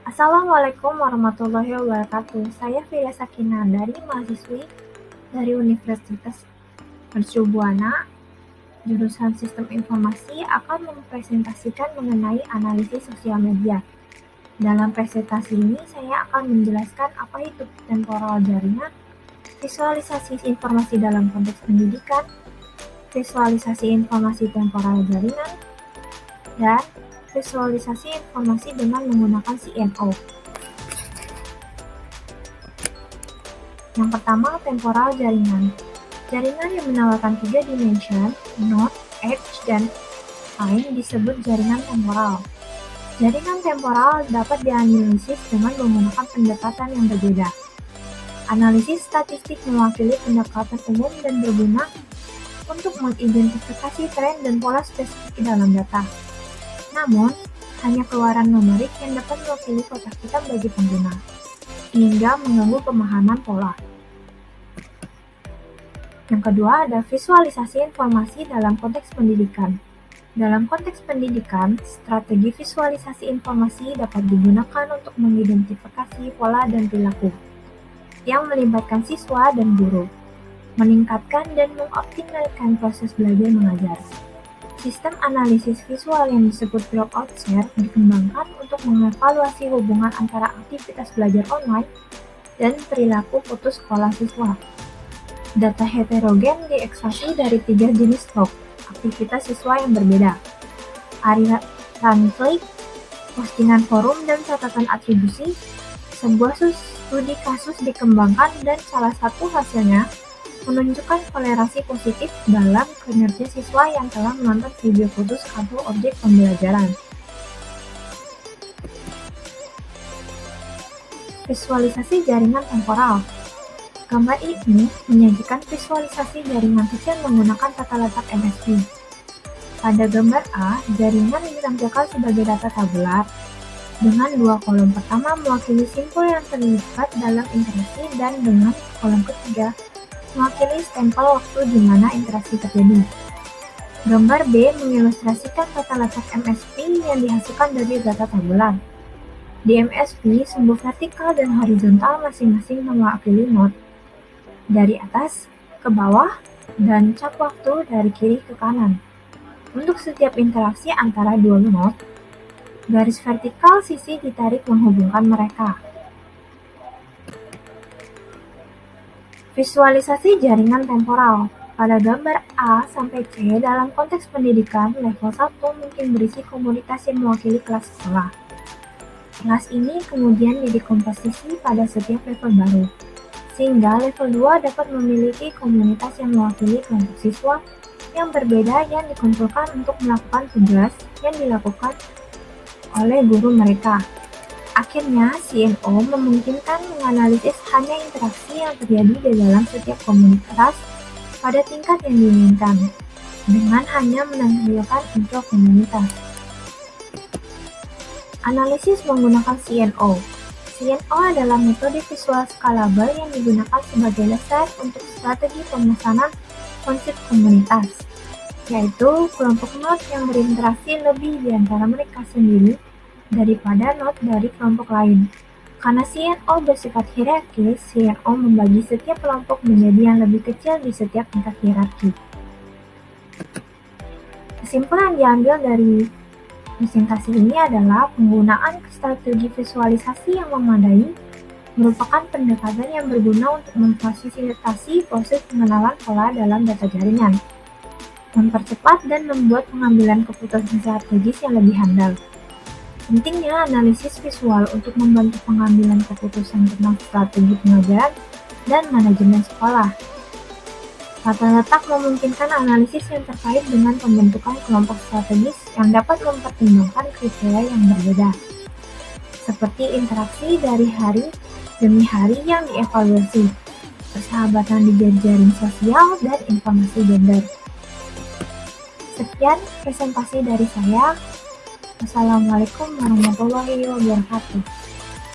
Assalamualaikum warahmatullahi wabarakatuh. Saya Fira Sakinah dari mahasiswi dari Universitas Mercu Buana, jurusan Sistem Informasi akan mempresentasikan mengenai analisis sosial media. Dalam presentasi ini, saya akan menjelaskan apa itu temporal jaringan, visualisasi informasi dalam konteks pendidikan, visualisasi informasi temporal jaringan, dan visualisasi informasi dengan menggunakan CNO. Yang pertama, temporal jaringan. Jaringan yang menawarkan 3 dimension, node, edge, dan time disebut jaringan temporal. Jaringan temporal dapat dianalisis dengan menggunakan pendekatan yang berbeda. Analisis statistik mewakili pendekatan umum dan berguna untuk mengidentifikasi tren dan pola spesifik dalam data. Namun, hanya keluaran numerik yang dapat mewakili kotak hitam bagi pengguna, hingga mengganggu pemahaman pola. Yang kedua ada visualisasi informasi dalam konteks pendidikan. Dalam konteks pendidikan, strategi visualisasi informasi dapat digunakan untuk mengidentifikasi pola dan perilaku yang melibatkan siswa dan guru, meningkatkan dan mengoptimalkan proses belajar mengajar. Sistem analisis visual yang disebut dropout share dikembangkan untuk mengevaluasi hubungan antara aktivitas belajar online dan perilaku putus sekolah siswa. Data heterogen diekstraksi dari 3 jenis log aktivitas siswa yang berbeda: aliran klik, postingan forum, dan catatan atribusi. Sebuah studi kasus dikembangkan dan salah satu hasilnya menunjukkan kolerasi positif dalam kinerja siswa yang telah menonton video khusus atau objek pembelajaran. Visualisasi jaringan temporal. Gambar ini menyajikan visualisasi jaringan kecil menggunakan tata letak MSP. Pada gambar A, jaringan ditampilkan sebagai data tabular, dengan 2 kolom pertama mewakili simpul yang terlibat dalam interaksi dan dengan kolom ketiga mewakili stempel waktu di mana interaksi terjadi. Gambar B mengilustrasikan tata letak MSP yang dihasilkan dari data tabular. Di MSP, sumbu vertikal dan horizontal masing-masing mewakili node, dari atas ke bawah dan cap waktu dari kiri ke kanan. Untuk setiap interaksi antara dua node, garis vertikal sisi ditarik menghubungkan mereka. Visualisasi jaringan temporal. Pada gambar A sampai C dalam konteks pendidikan, level 1 mungkin berisi komunitas yang mewakili kelas sekolah. Kelas ini kemudian didekomposisi pada setiap level baru, sehingga level 2 dapat memiliki komunitas yang mewakili kelompok siswa yang berbeda yang dikumpulkan untuk melakukan tugas yang dilakukan oleh guru mereka. Akhirnya, CNO memungkinkan menganalisis hanya interaksi yang terjadi di dalam setiap komunitas pada tingkat yang diinginkan, dengan hanya menampilkan intro komunitas. Analisis menggunakan CNO. CNO adalah metode visual scalable yang digunakan sebagai dasar untuk strategi pemesanan konsep komunitas, yaitu kelompok node yang berinteraksi lebih di antara mereka sendiri daripada node dari kelompok lain. Karena CNO bersifat hierarkis, CNO membagi setiap kelompok menjadi yang lebih kecil di setiap tingkat hierarki. Kesimpulan diambil dari presentasi ini adalah penggunaan strategi visualisasi yang memadai merupakan pendekatan yang berguna untuk memfasilitasi proses pengenalan pola dalam data jaringan, mempercepat dan membuat pengambilan keputusan strategis yang lebih handal. Pentingnya analisis visual untuk membantu pengambilan keputusan tentang strategi pengajaran dan manajemen sekolah. Tata letak memungkinkan analisis yang terkait dengan pembentukan kelompok strategis yang dapat mempertimbangkan kriteria yang berbeda, seperti interaksi dari hari demi hari yang dievaluasi, persahabatan di jejaring sosial, dan informasi gender. Sekian presentasi dari saya. Wassalamualaikum warahmatullahi wabarakatuh.